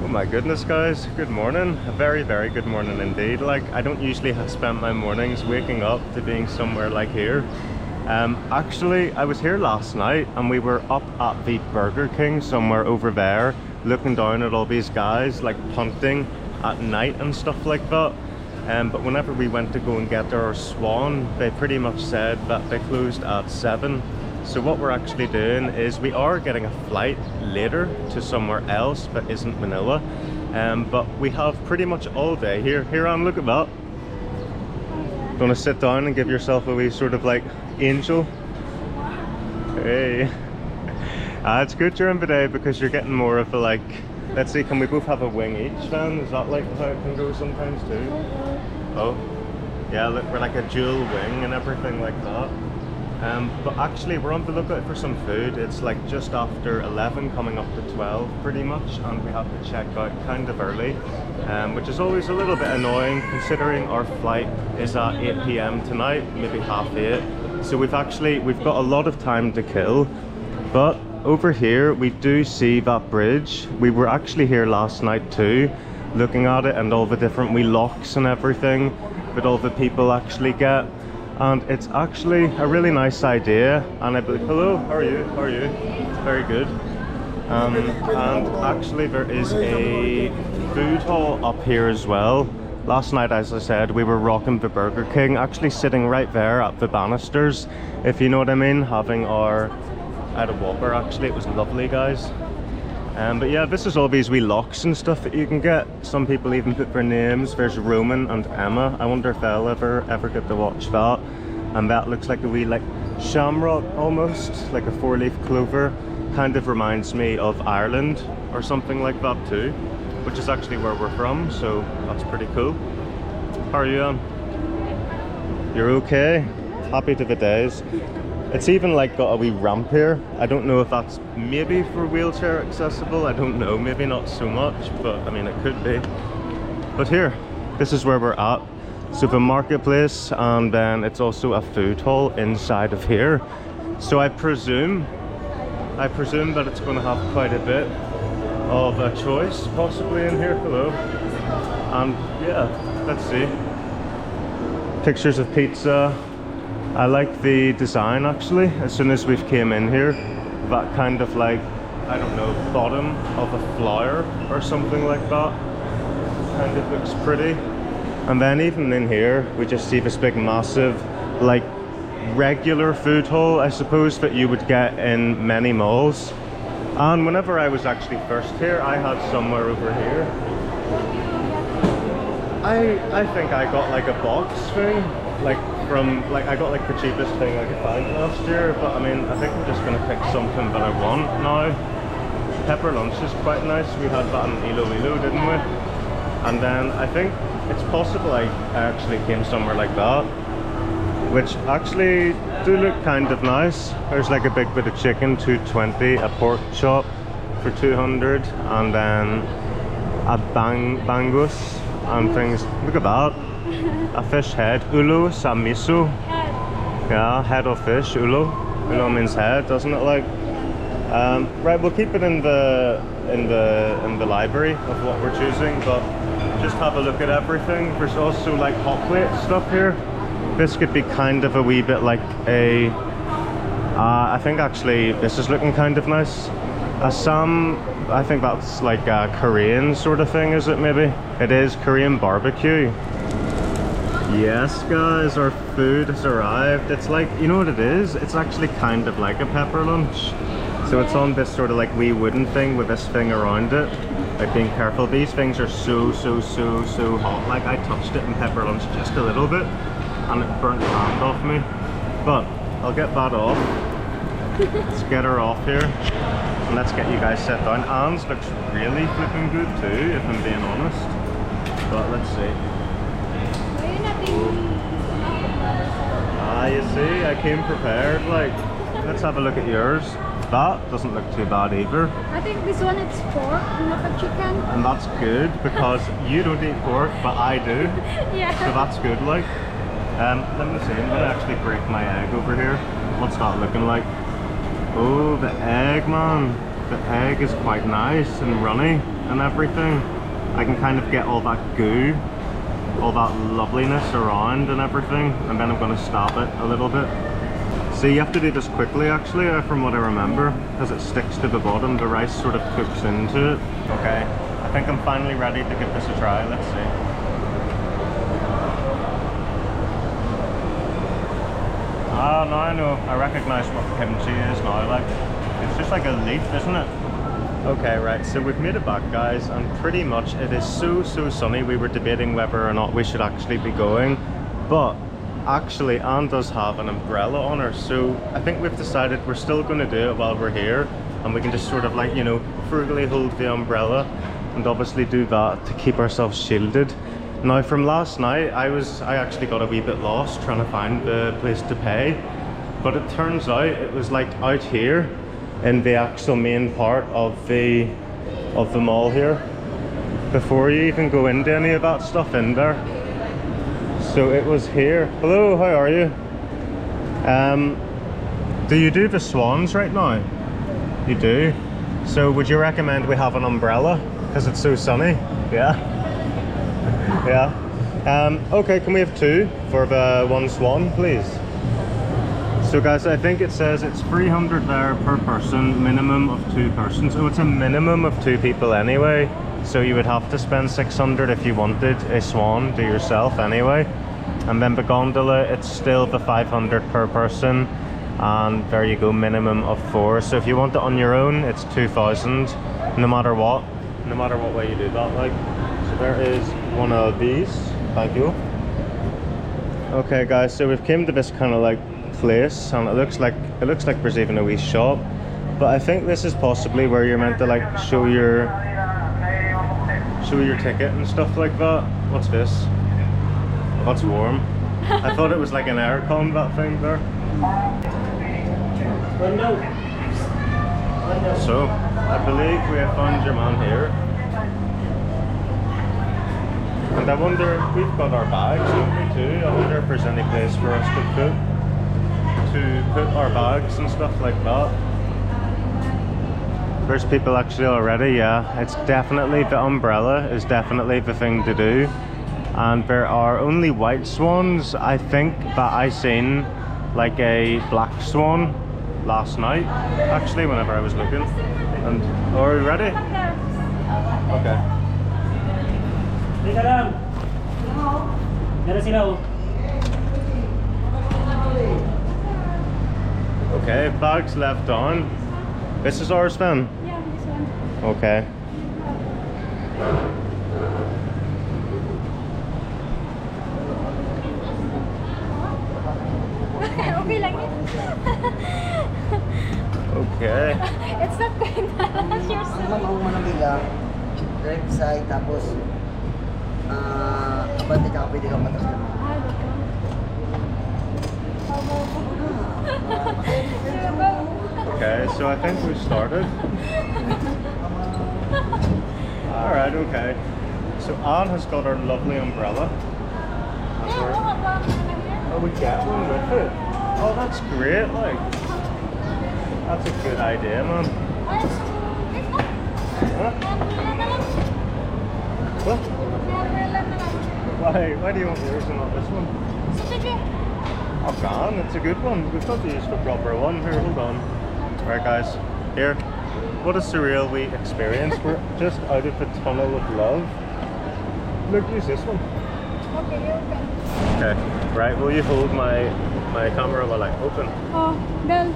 Oh my goodness, guys, good morning. A very, very good morning indeed. Like, I don't usually spend my mornings waking up to being somewhere like here. Actually, I was here last night and we were up at the Burger King somewhere over there, looking down at all these guys like punting at night and stuff like that. But whenever we went to go and get our Swan, they pretty much said that they closed at 7. So what we're actually doing is we are getting a flight later to somewhere else that isn't Manila. But we have pretty much all day here. Here, Anne, look at that. Want to sit down and give yourself a wee sort of like angel? Hey. It's good during the day because you're getting more of a like, let's see, can we both have a wing each then? Is that like how it can go sometimes too? Oh, yeah, look, we're like a dual wing and everything like that. But actually we're on the lookout for some food. It's like just after 11 coming up to 12 pretty much, and we have to check out kind of early, which is always a little bit annoying considering our flight is at 8 p.m. tonight, maybe half 8. So we've got a lot of time to kill. But over here we do see that bridge. We were actually here last night too, looking at it and all the different wee locks and everything that all the people actually get. And it's actually a really nice idea. And I believe, hello, how are you? How are you? Very good. And actually there is a food hall up here as well. Last night, as I said, we were rocking the Burger King, actually sitting right there at the banisters, if you know what I mean, having our, I had a Whopper actually, it was lovely, guys. But yeah, this is all these wee locks and stuff that you can get. Some people even put their names. There's Roman and Emma. I wonder if they'll ever get to watch that. And that looks like a wee like shamrock almost, like a 4-leaf clover. Kind of reminds me of Ireland or something like that too, which is actually where we're from, so that's pretty cool. How are you, Anne? You're okay? Happy to the days. It's even like got a wee ramp here. I don't know if that's maybe for wheelchair accessible. I don't know, maybe not so much, but I mean it could be. But here, this is where we're at. So the marketplace, and then it's also a food hall inside of here. So I presume that it's going to have quite a bit of a choice possibly in here. Hello. And yeah, let's see. Pictures of pizza. I like the design actually. As soon as we've came in here, that kind of like, I don't know, bottom of a flower or something like that kind of looks pretty. And then even in here we just see this big massive like regular food hall, I suppose, that you would get in many malls. And whenever I was actually first here, I had somewhere over here, I think I got like a box thing, like from, like I got like the cheapest thing I could find last year. But I mean, I think I'm just gonna pick something that I want now. Pepper lunch is quite nice. We had that in Iloilo, didn't we? And then I think it's possible I actually came somewhere like that, which actually do look kind of nice. There's like a big bit of chicken, 220, a pork chop for 200, and then a bangus and things. Look at that. A fish head, ulo sa miso. Yeah, head of fish, ulo. Ulo means head, doesn't it? Like, right, we'll keep it in the library of what we're choosing, but just have a look at everything. There's also like hot plate stuff here. This could be kind of a wee bit like a, I think actually this is looking kind of nice. Assam, I think that's like a Korean sort of thing, is it maybe? It is Korean barbecue. Yes guys, our food has arrived. It's like, you know what it is? It's actually kind of like a pepper lunch. So it's on this sort of like wee wooden thing with this thing around it. Like, being careful, these things are so hot. Like, I touched it in pepper lunch just a little bit and it burnt the hand off me. But I'll get that off. Let's get her off here and let's get you guys set down. Anne's looks really flipping good too, if I'm being honest. But let's see. Ah, you see, I came prepared. Like, let's have a look at yours. That doesn't look too bad either. I think this one is pork, not a chicken. And that's good because you don't eat pork, but I do. Yeah. So that's good, like. Let me see, I'm gonna actually break my egg over here. What's that looking like? Oh, the egg, man. the egg is quite nice and runny and everything. I can kind of get all that goo, all that loveliness around and everything, and then I'm going to stab it a little bit. So you have to do this quickly actually, from what I remember, because it sticks to the bottom. The rice sort of cooks into it. Okay, I think I'm finally ready to give this a try. Let's see. Ah, now I know. I recognise what kimchi is now. Like, it's just like a leaf, isn't it? Okay, right, so we've made it back, guys, and pretty much it is so sunny. We were debating whether or not we should actually be going, but actually Anne does have an umbrella on her, so I think we've decided we're still going to do it while we're here, and we can just sort of like, you know, frugally hold the umbrella and obviously do that to keep ourselves shielded. Now from last night, I actually got a wee bit lost trying to find the place to pay, but it turns out it was like out here in the actual main part of the mall here, before you even go into any of that stuff in there. So it was here. Hello, how are you? Do you do the Swans right now? You do? So would you recommend we have an umbrella because it's so sunny? Yeah. Yeah. Okay, can we have 2 for the 1 Swan, please? So guys, I think it says it's 300 there per person, minimum of 2 persons. Oh, it's a minimum of 2 people anyway. So you would have to spend 600 if you wanted a Swan to yourself anyway. And then the gondola, it's still the 500 per person. And there you go, minimum of 4. So if you want it on your own, it's 2,000, no matter what way you do that. Like, so there is one of these. Thank you. Okay guys, so we've came to this kind of like place, and it looks like there's even a wee shop, but I think this is possibly where you're meant to like show your ticket and stuff like that. What's this? Oh, that's warm. I thought it was like an aircon, that thing there. So I believe we have found your man here, and I wonder, we've got our bags, don't we, too? I wonder if there's any place for us to put our bags and stuff like that. There's people actually already. Yeah, it's definitely, the umbrella is definitely the thing to do. And there are only white swans. I think that I seen like a black swan last night actually whenever I was looking. And are we ready? Okay. Okay, bags left on. This is ours then? Yeah, this one. Okay. Okay lang yun. Okay. It's not going balance yourself. Ang Manila, left side, tapos abante ka, pwede kang matas naman. Okay, so I think we've started. Alright, okay. So Anne has got her lovely umbrella. Oh, we get one with it. Oh, that's great, like. That's a good idea, man. Huh? What? Why do you want yours and not this one? Oh, can. It's a good one. We've got to use the proper one. Here, hold on. Right, guys. Here. What a surreal wee experience. We're just out of the tunnel of love. Look, use this one. Okay, you open. Okay. Right, will you hold my camera while I open? Oh, done.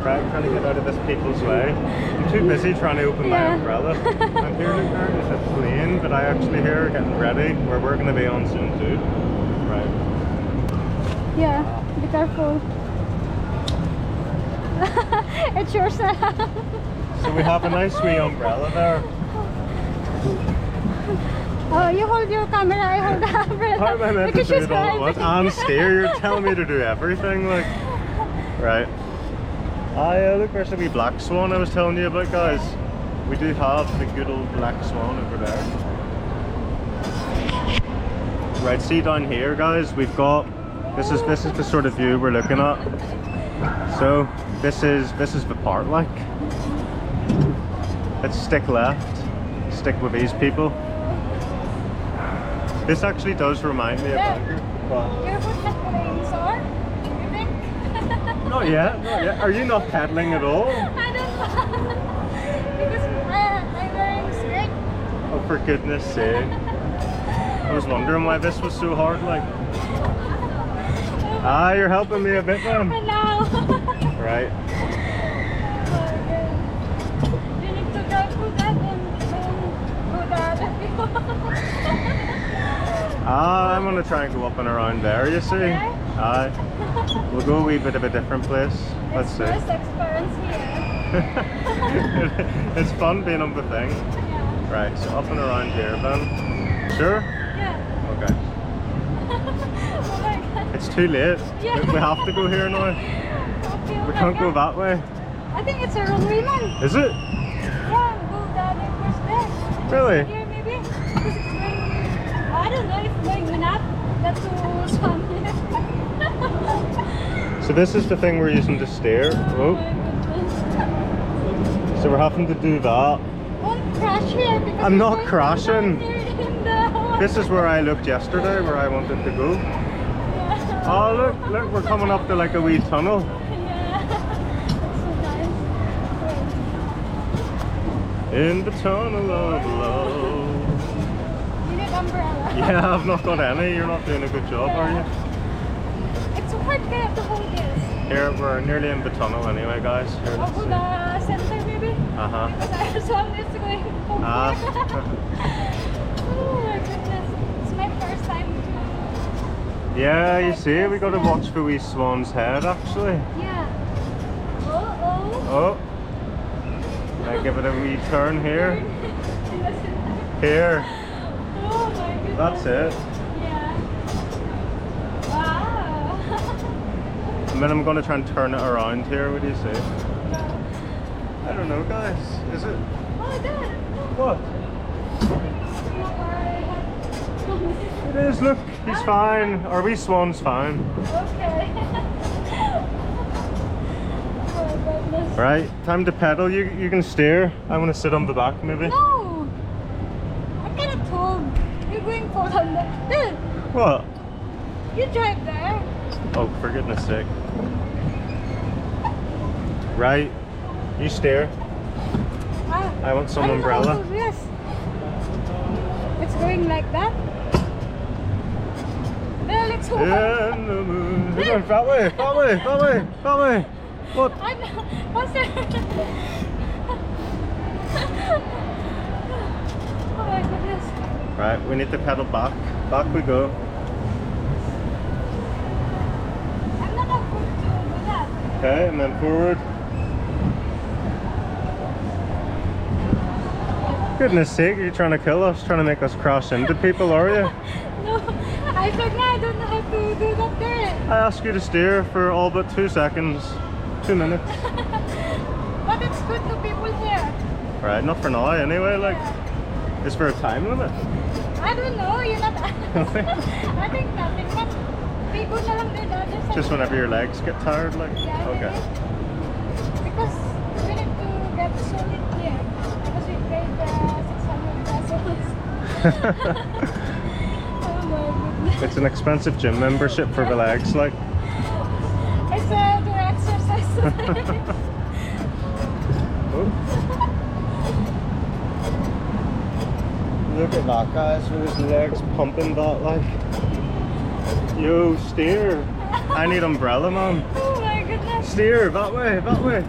Right, I'm trying to get out of this people's way. I'm too busy trying to open my umbrella. And here, look, there is a plane that I actually hear getting ready, where we're going to be on soon too. Right. Yeah, be careful. It's yours now. So we have a nice wee umbrella there. Oh, you hold your camera, I hold the umbrella. How am I meant to Because do she's it all at once? driving. I'm scared, you're telling me to do everything, like. Right. Ah, yeah, look, there's a wee black swan I was telling you about, guys. We do have the good old black swan over there. Right, see down here, guys, we've got, this is the sort of view we're looking at. So this is the part, like. Let's stick left. Stick with these people. This actually does remind me of Bangkok. Your foot has been sore, you think? Not yet, not yet. Are you not pedaling at all? I don't know. Because I'm wearing skirt. Oh, for goodness sake. I was wondering why this was so hard, like. Ah, you're helping me a bit, man. And now. Right. You need to go through that and go the other people. Ah, I'm gonna try and go up and around there, you see? Okay. Aye. We'll go a wee bit of a different place. Let's see. First experience here. It's fun being on the thing. Yeah. Right, so up and around here, Ben. Sure? Yeah. Okay. Oh my god. It's too late. Yeah. We have to go here now. Okay, oh We my can't go god. that way. I think it's a runway, man. Is it? Yeah, go the other first there. Really? Here maybe. Because it's going, I don't know if going up. That's to Swan here. So this is the thing we're using to steer. Oh, Oh my goodness. so we're having to do that. Don't crash here because I'm it's not going crashing. down here in the water. This is where I looked yesterday, where I wanted to go. Yeah. Oh, look, we're coming up to like a wee tunnel. Yeah. That's so nice. In the tunnel of love. You need umbrella. Yeah, I've not got any. You're not doing a good job, are you? It's so hard to hold this. Here, we're nearly in the tunnel anyway, guys. Here, I'll let's go see. the center maybe. Uh-huh. Because I saw this going over. Ah. Oh my goodness. It's my first time to... Yeah, you see, we got to watch the wee swan's head, actually. Yeah. Oh. Oh. I give it a wee turn here. In the center. Here. Oh my goodness. That's it. Yeah. Wow. And then I'm going to try and turn it around here. What do you say? I don't know, guys. Is it? Oh, Dad. What? It is. Look, he's fine. Our wee swan's fine. Okay. Oh goodness. Right, time to pedal. You can steer. I want to sit on the back, maybe. No. I cannot hold. You're going forward on there. Dude, What? you drive there. Oh, for goodness sake. Right, you steer. Ah, I want some don't know umbrella. how to do this. It's going like that. Well, let's hold on. In the moon. We're going that way, that way, that way, that way. What? I'm not. What's that? Oh my goodness. Right, we need to pedal back. Back we go. I'm not good to do that. Okay, and then forward. Goodness sake, are you trying to kill us? Trying to make us crash into people, are you? No, I said no, I don't know how to do that there. I asked you to steer for all but 2 seconds. 2 minutes. But it's good to people here. Right, not for now anyway, like. Yeah. Is there a time limit? I don't know, you're not I think nothing, but people na lang din other side. Just whenever your legs get tired, like. Yeah, Okay. maybe. Because we need to get solid here. Because we paid 600 pesos. Oh my goodness. It's an expensive gym membership for the legs, like. It's to exercise. Oh. Look at that, guys, with his legs pumping that, like. Yo, steer. I need umbrella, man. Oh my goodness. Steer, that way, that way.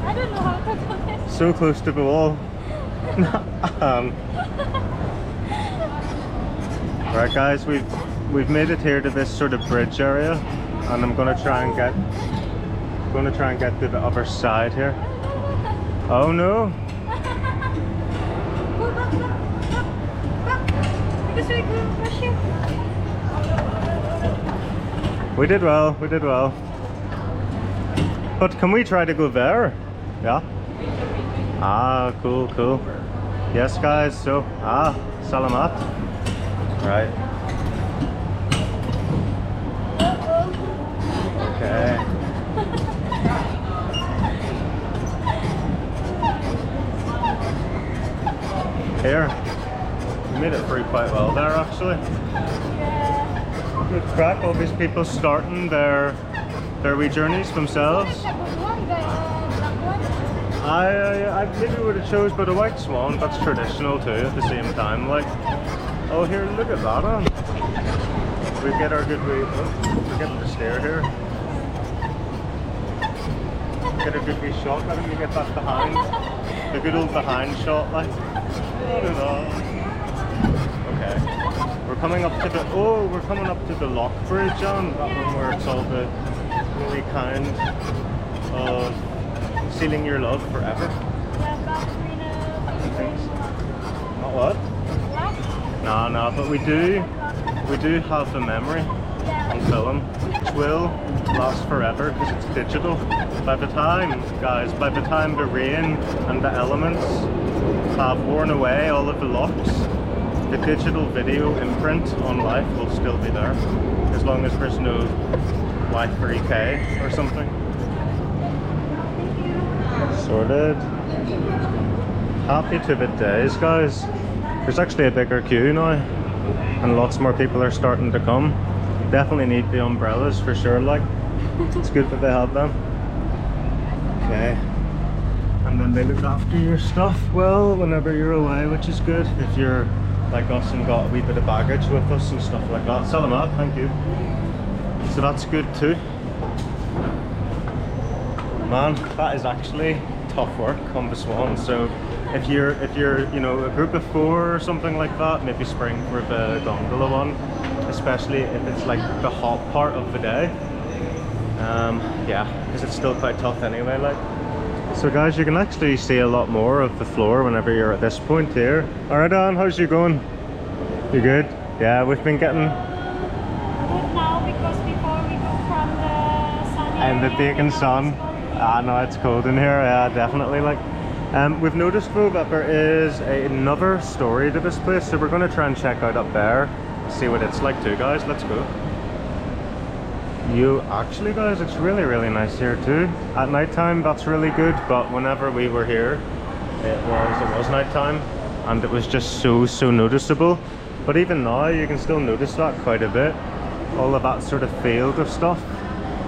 I don't know how to do this. So close to the wall. Right, guys, we've made it here to this sort of bridge area, and I'm gonna try and get to the other side here. Oh no! Go back. Because we go push it. We did well, we did well. But can we try to go there? Yeah? Ah, cool, cool. Yes, guys, so, salamat. Right. quite well there actually. Yeah. Good crack, all these people starting their wee journeys themselves. It's a good one, the black one. I maybe would have chose, but a white swan, that's traditional too at the same time. Like, oh here, look at that on. We get our good wee, oh, we're getting the stair here. Get a good wee shot, I think you get that behind. The good old behind shot, like. I don't know. Okay. We're coming up to the, oh, we're coming up to the lock bridge on, that one where it's all the really kind of sealing your love forever. Not what? No, but we do have the memory on film, which will last forever because it's digital. By the time, guys, by the time the rain and the elements have worn away all of the locks, the digital video imprint on life will still be there, as long as there's no Y3K or something. Sorted. Happy to the days, guys. There's actually a bigger queue now, and lots more people are starting to come. Definitely need the umbrellas for sure, like. It's good that they have them. Okay. And then they look after your stuff well whenever you're away, which is good. If you're like us and got a wee bit of baggage with us and stuff like that. Sell them out, thank you. So that's good too. Man, that is actually tough work on the Swan. So if you're you know, a group of 4 or something like that, maybe spring for the gondola one, especially if it's like the hot part of the day. Yeah, because it's still quite tough anyway, like. So guys, you can actually see a lot more of the floor whenever you're at this point here. Alright Anne, how's you going? You good? Yeah, we've been getting... Good now because before we go from the sun and the bacon sun. Ah no, it's cold in here, yeah, definitely, like. We've noticed though that there is another story to this place, so we're going to try and check out up there, see what it's like too, guys. Let's go. You actually, guys, it's really nice here too. At night time that's really good, but whenever we were here it was night time and it was just so noticeable. But even now you can still notice that quite a bit, all of that sort of field of stuff.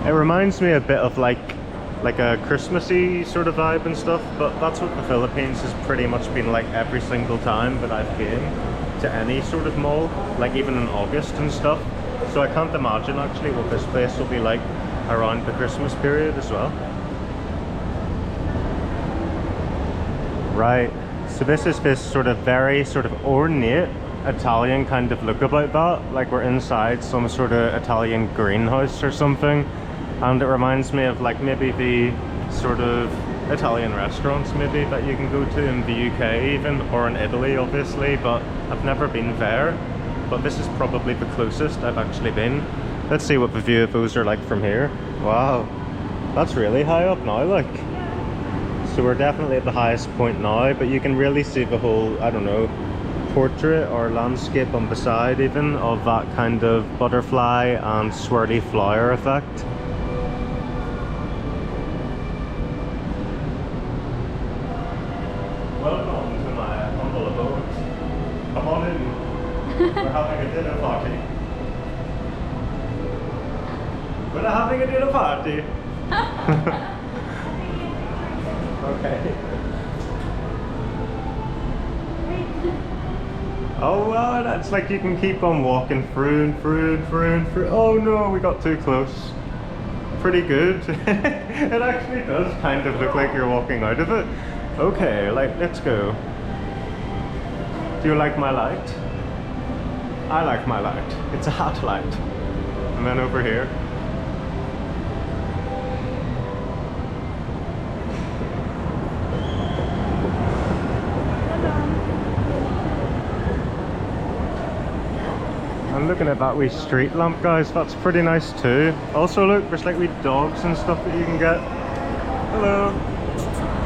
It reminds me a bit of like a Christmassy sort of vibe and stuff, but that's what the Philippines has pretty much been like every single time that I've been to any sort of mall, like even in August and stuff. So I can't imagine actually what this place will be like around the Christmas period as well. Right, so this is this sort of very sort of ornate Italian kind of look about that, like we're inside some sort of Italian greenhouse or something. And it reminds me of like maybe the sort of Italian restaurants maybe that you can go to in the UK even, or in Italy obviously, but I've never been there. But this is probably the closest I've actually been. Let's see what the view of those are like from here. Wow, that's really high up now, like. So we're definitely at the highest point now, but you can really see the whole, I don't know, portrait or landscape on the side even of that kind of butterfly and swirly flower effect. Welcome to my humble abode. Come on in. We're having a dinner party. We're having a dinner party. Okay. Oh wow, that's like you can keep on walking through and through and through and through. Oh no, we got too close. Pretty good. It actually does kind of look like you're walking out of it. Okay, like, let's go. Do you like my light? I like my light. It's a hot light. And then over here. I'm looking at that wee street lamp, guys. That's pretty nice too. Also look, there's like wee dogs and stuff that you can get. Hello.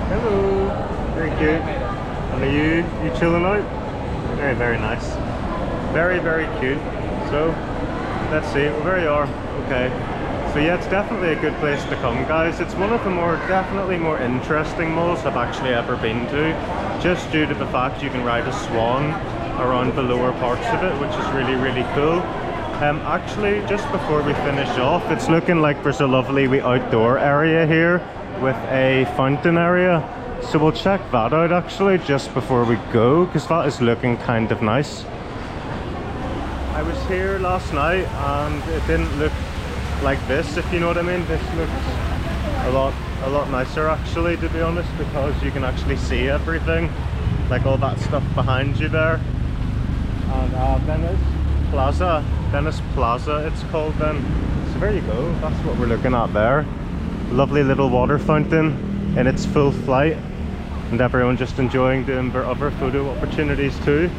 Hello. Very cute. And are you chilling out? Very nice. Very cute. So let's see, well, there you are. Okay, so yeah, it's definitely a good place to come, guys. It's one of the definitely more interesting malls I've actually ever been to, just due to the fact you can ride a swan around the lower parts of it, which is really, really cool. Actually, just before we finish off, it's looking like there's a lovely wee outdoor area here with a fountain area. So we'll check that out actually just before we go, because that is looking kind of nice. I was here last night and it didn't look like this, if you know what I mean. This looks a lot nicer actually, to be honest, because you can actually see everything, like all that stuff behind you there. And Venice Plaza it's called then. So there you go, that's what we're looking at there. Lovely little water fountain in its full flight, and everyone just enjoying doing their other photo opportunities too.